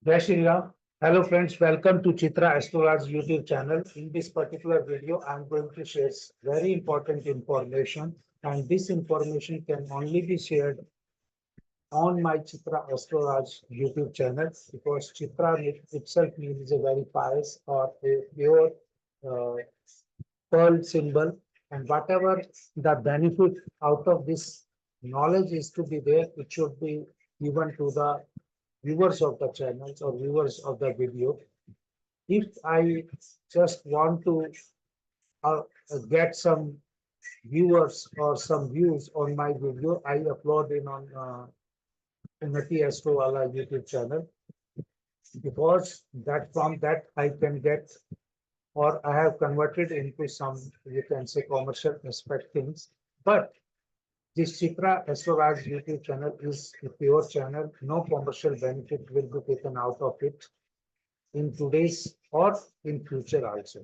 Jai Shri Ram. Hello friends, welcome to Chitra Astrolog's YouTube channel. In this particular video, I'm going to share very important information, and this information can only be shared on my Chitra Astrolog's YouTube channel because Chitra itself means a very pious or a pure uh, pearl symbol, and whatever the benefit out of this knowledge is to be there, it should be given to the viewers of the channels or viewers of the video. If I just want to uh, get some viewers or some views on my video, I upload in on Unnati Astro Wala YouTube channel because that from that I can get or I have converted into some, you can say, commercial aspect things. But this Chitra Astrolabs YouTube channel is a pure channel. No commercial benefit will be taken out of it in today's or in future also.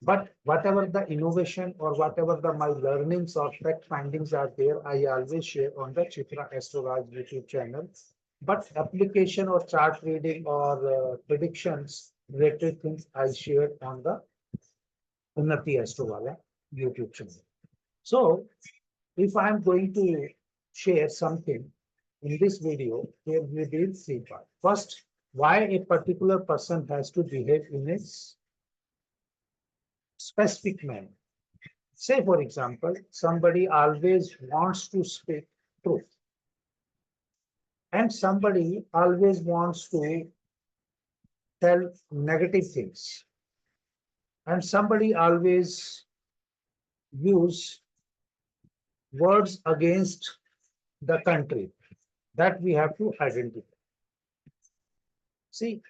But whatever the innovation or whatever the my learnings or fact findings are there, I always share on the Chitra Astrolabs YouTube channel. But application or chart reading or predictions related things I share on the Unnati Astro YouTube channel. So if I'm going to share something in this video, here we will see part. First, why a particular person has to behave in a specific manner. Say, for example, somebody always wants to speak truth, and somebody always wants to tell negative things, and somebody always use words against the country. That we have to identify. See,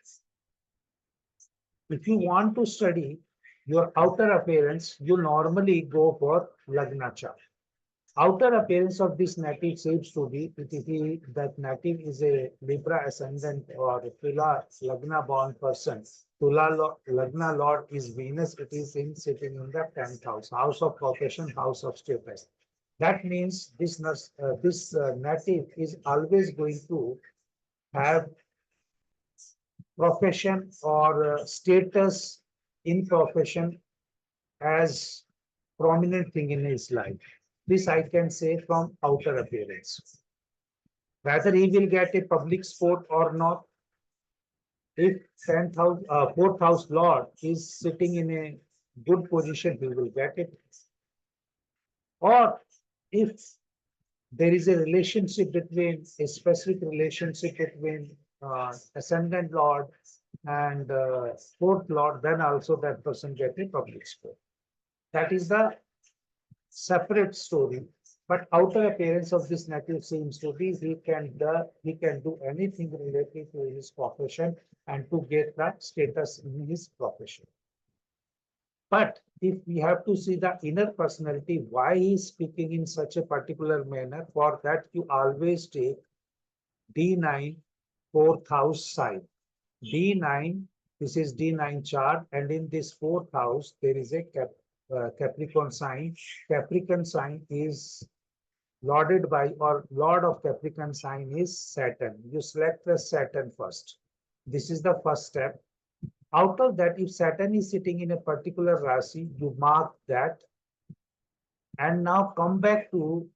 if you want to study your outer appearance, you normally go for Lagna chart. Outer appearance of this native seems to be that native is a Libra ascendant or a Tula Lagna born person. Lagna Lord is Venus, it is in sitting in the 10th house, house of profession, house of status. That means this native is always going to have profession or status in profession as prominent thing in his life. This I can say from outer appearance. Whether he will get a public sport or not, if 10th house, 4th house lord is sitting in a good position, he will get it. Or if there is a relationship between a specific relationship between ascendant lord and fourth lord, then also that person get a public sport. That is the separate story. But outer appearance of this native seems to be he can do anything related to his profession and to get that status in his profession. But if we have to see the inner personality, why he is speaking in such a particular manner, for that you always take D9 fourth house sign. D9, this is D9 chart, and in this fourth house, there is a Capricorn sign. Capricorn sign is lorded by or lord of Capricorn sign is Saturn. You select the Saturn first. This is the first step. Out of that, if Saturn is sitting in a particular Rasi, you mark that and now come back to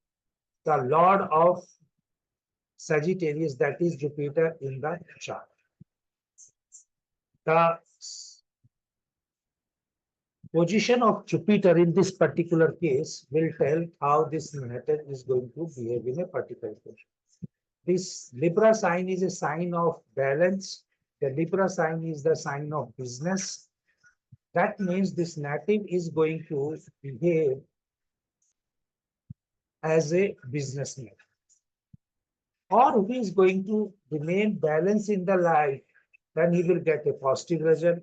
the lord of Sagittarius, that is Jupiter in the chart. The position of Jupiter in this particular case will tell how this matter is going to behave in a particular case. This Libra sign is a sign of balance. The Libra sign is the sign of business. That means this native is going to behave as a businessman. Or if he is going to remain balanced in the life, then he will get a positive result.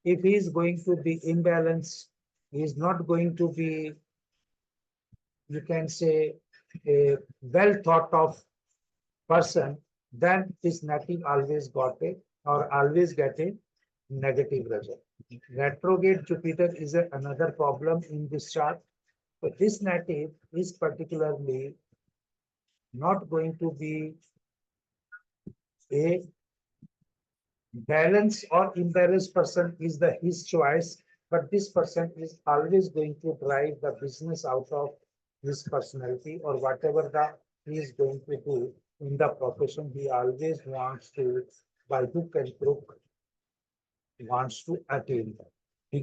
If he is going to be imbalanced, he is not going to be, you can say, a well thought of person, then this native always got a or always get a negative result. Retrograde Jupiter is another problem in this chart. But this native is particularly not going to be a Balanced or imbalanced person is the his choice, but this person is always going to drive the business out of his personality or whatever the he is going to do in the profession. He always wants to, by hook and crook, wants to attain that.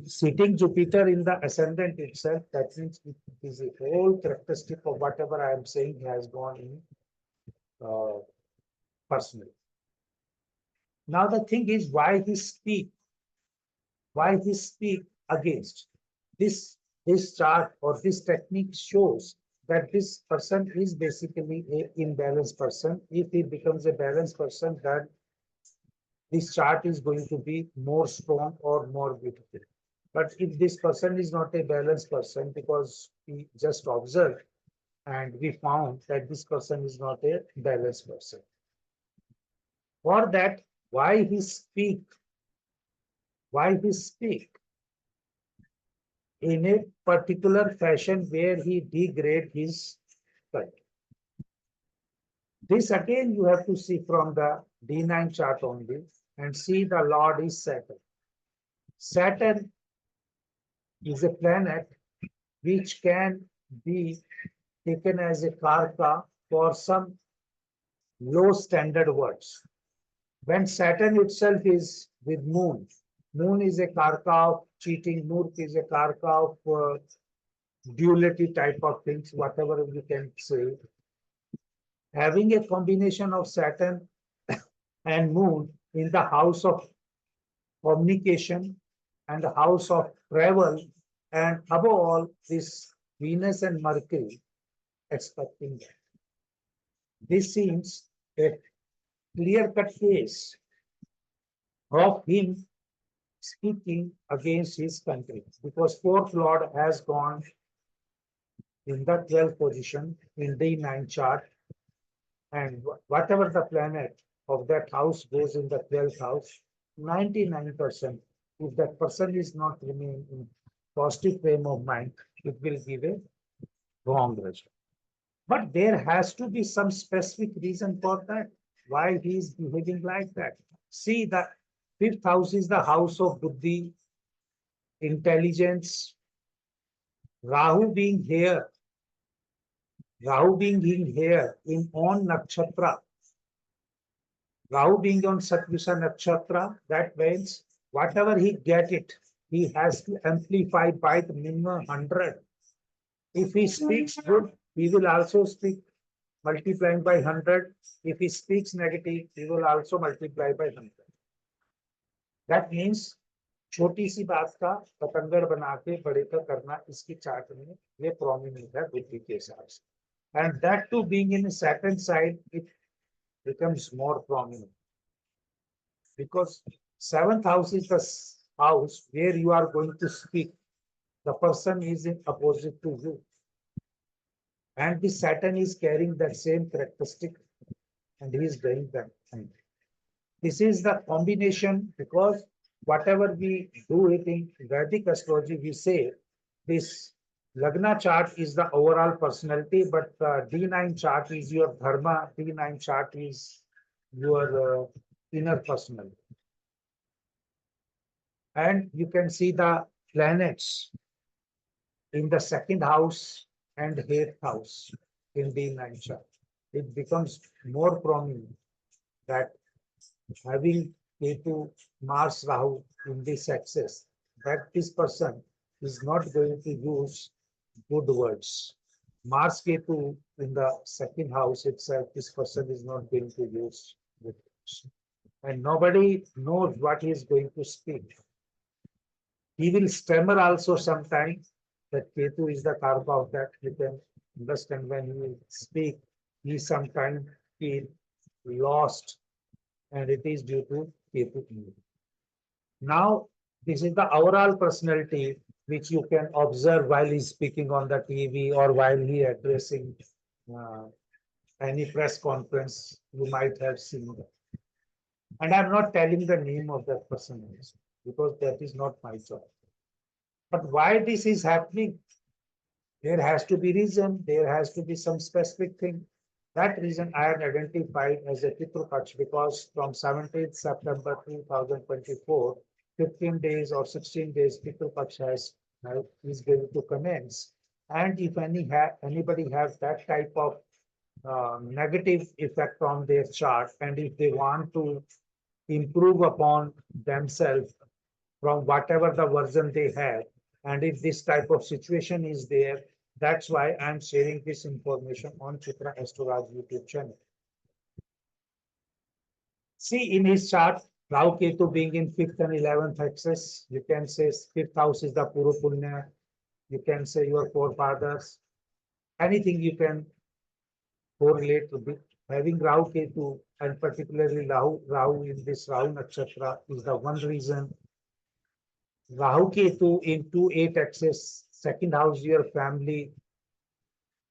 Sitting Jupiter in the ascendant itself, that means it is a whole characteristic of whatever I am saying has gone in personally. Now the thing is why he speak against this this chart or this technique shows that this person is basically a imbalanced person. If he becomes a balanced person, then this chart is going to be more strong or more beautiful. But if this person is not a balanced person, because we just observed and we found that this person is not a balanced person. For that, why he speak, why he speak in a particular fashion where he degrade his country. This again you have to see from the D9 chart only and see the Lord is Saturn. Saturn is a planet which can be taken as a karka for some low standard words. When Saturn itself is with Moon, Moon is a karka of cheating, Moon is a karka of duality type of things, whatever you can say. Having a combination of Saturn and Moon in the house of communication and the house of travel, and above all, this Venus and Mercury expecting that. This seems a clear cut case of him speaking against his country because fourth lord has gone in the 12th position in D9 chart, and whatever the planet of that house goes in the 12th house, 99%, if that person is not remain in positive frame of mind, it will give a wrong result. But there has to be some specific reason for that, why he is behaving like that. See, the fifth house is the house of buddhi, intelligence. Rahu being here, Rahu being here in on nakshatra, Rahu being on Satvisa nakshatra, that means whatever he get it, he has to amplify by the minimum 100. If he speaks good, he will also speak multiplying by 100. If he speaks negative, he will also multiply by 100. That means छोटी सी बात का पतंगड़ बना के बड़े का करना इसकी chart में ये प्रोमिनेंट है बुद्धि के हिसाब से, and that too being in a Saturn side, it becomes more prominent because seventh house is the house where you are going to speak. The person is in opposite to you, and the Saturn is carrying that same characteristic, and he is doing that. This is the combination because whatever we do it in Vedic astrology, we say this Lagna chart is the overall personality, but D9 chart is your dharma, D9 chart is your inner personality. And you can see the planets in the second house and eighth house in D9 chart. It becomes more prominent that having Ketu, Mars, Rahu in this axis, that this person is not going to use good words. Mars Ketu in the second house itself, this person is not going to use good words. And nobody knows what he is going to speak. He will stammer also sometimes. That Ketu is the karma of that. You can understand when he speak, he sometimes feel lost, and it is due to Ketu. Now, this is the overall personality which you can observe while he's speaking on the TV or while he addressing uh, any press conference. You might have seen that. And I'm not telling the name of that person because that is not my job. But why this is happening? There has to be reason. There has to be some specific thing. That reason I had identified as a Pitru Paksh because from 17th September 2024, 15 days or 16 days Pitru Paksh is going to commence. And if anybody has that type of negative effect on their chart, and if they want to improve upon themselves from whatever the version they have, and if this type of situation is there, that's why I'm sharing this information on Chitra Astrolog YouTube channel. See in his chart, Rahu Ketu being in 5th and 11th axis, you can say 5th house is the Puru Punya, you can say your forefathers, anything you can correlate to be having Rahu Ketu, and particularly Rahu in this Rahu Nakshatra is the one reason. Rahu Ketu into 8 axis, second house your family,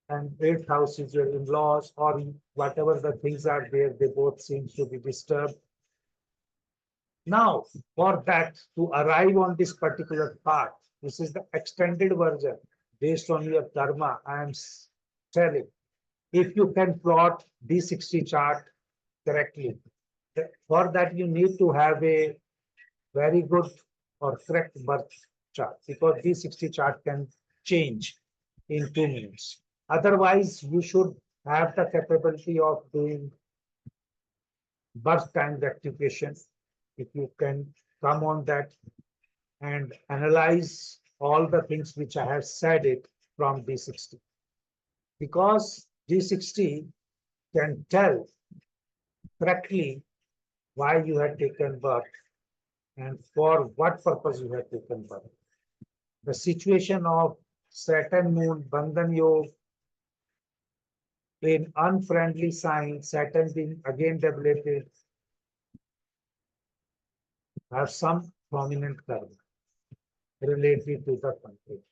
and 8th house is your in-laws, or whatever the things are there, they both seem to be disturbed. Now, for that to arrive on this particular path, this is the extended version based on your dharma. I am telling, if you can plot D60 chart correctly, for that you need to have a very good or correct birth chart, because D60 chart can change in 2 minutes. Otherwise, you should have the capability of doing birth time rectification. If you can come on that and analyze all the things which I have said it from D60. Because D60 can tell correctly why you had taken birth and for what purpose you had taken birth. The situation of Saturn Moon Bandhan Yoga in unfriendly sign, Saturn being again debilitated, have some prominent karma related to the country.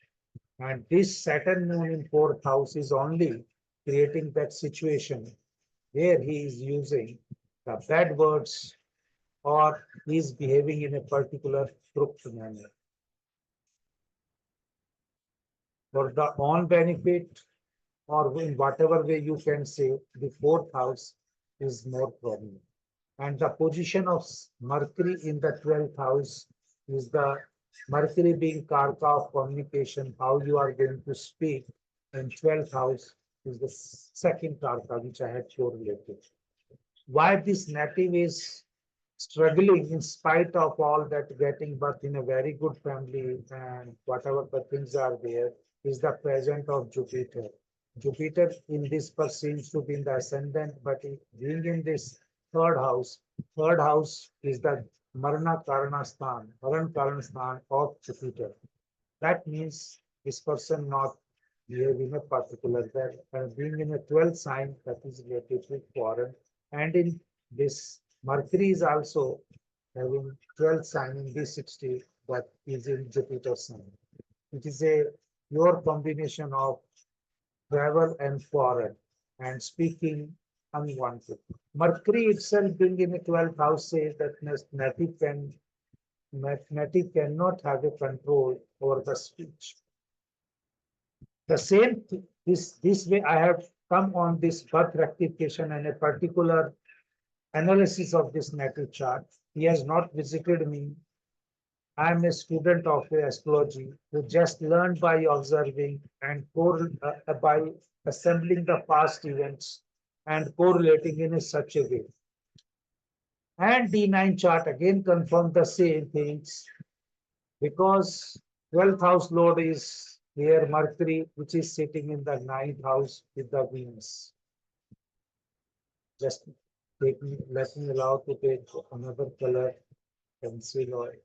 And this Saturn Moon in 4th house is only creating that situation where he is using the bad words or he is behaving in a particular crooked manner. For the own benefit or in whatever way you can say, the 4th house is more prominent. And the position of Mercury in the 12th house is the Mercury being Karka of communication, how you are going to speak, and 12th house is the second Karka, which I had correlated. Why this native is struggling in spite of all that, getting birth in a very good family and whatever the things are there, is the present of Jupiter. Jupiter in this birth seems to be in the ascendant, but being in this third house is the Marana Karanasthan, Maran Karanasthan of Jupiter. That means this person not behaving a particular way, and being in a 12th sign that is related with foreign, and in this Mercury is also having 12th sign in D60 that is in Jupiter sign. It is a pure combination of travel and foreign and speaking unwanted. Mercury itself being in a 12th house says that native cannot have a control over the speech. The same this way I have come on this birth rectification and a particular analysis of this natal chart. He has not visited me. I am a student of astrology who just learned by observing and by assembling the past events and correlating in such a way. And D9 chart again confirmed the same things because 12th house lord is here Mercury, which is sitting in the 9th house with the Venus. Just let me allow to take another color pencil or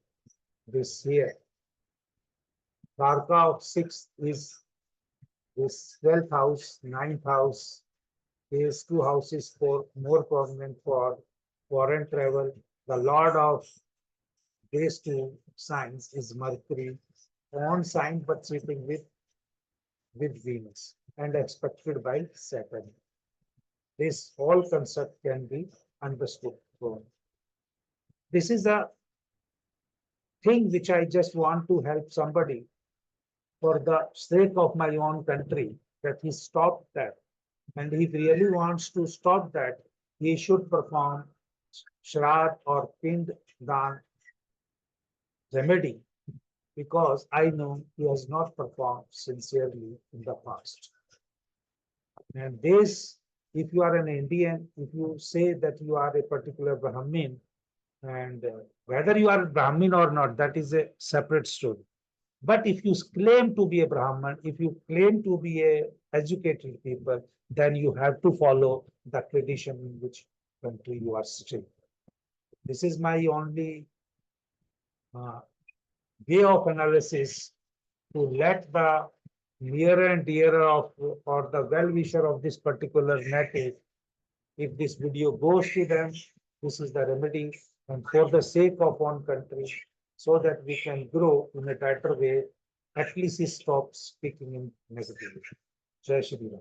this here. Karka of 6th is this 12th house, 9th house. These two houses for more prominent for foreign travel. The lord of these two signs is Mercury, on sign but sitting with Venus and expected by Saturn. This whole concept can be understood. So this is a thing which I just want to help somebody for the sake of my own country that he stopped that. And if he really wants to stop that, he should perform Shradh or Pind Daan remedy, because I know he has not performed sincerely in the past. And this, if you are an Indian, if you say that you are a particular Brahmin, and whether you are Brahmin or not, that is a separate story. But if you claim to be a Brahman, if you claim to be a educated people, then you have to follow the tradition in which country you are staying. This is my only uh, way of analysis, to let the nearer and dearer of, or the well-wisher of this particular native, if this video goes to them, this is the remedy, and for the sake of one country, so that we can grow in a better way, at least he stops speaking in negativity. Jai Shri Ram.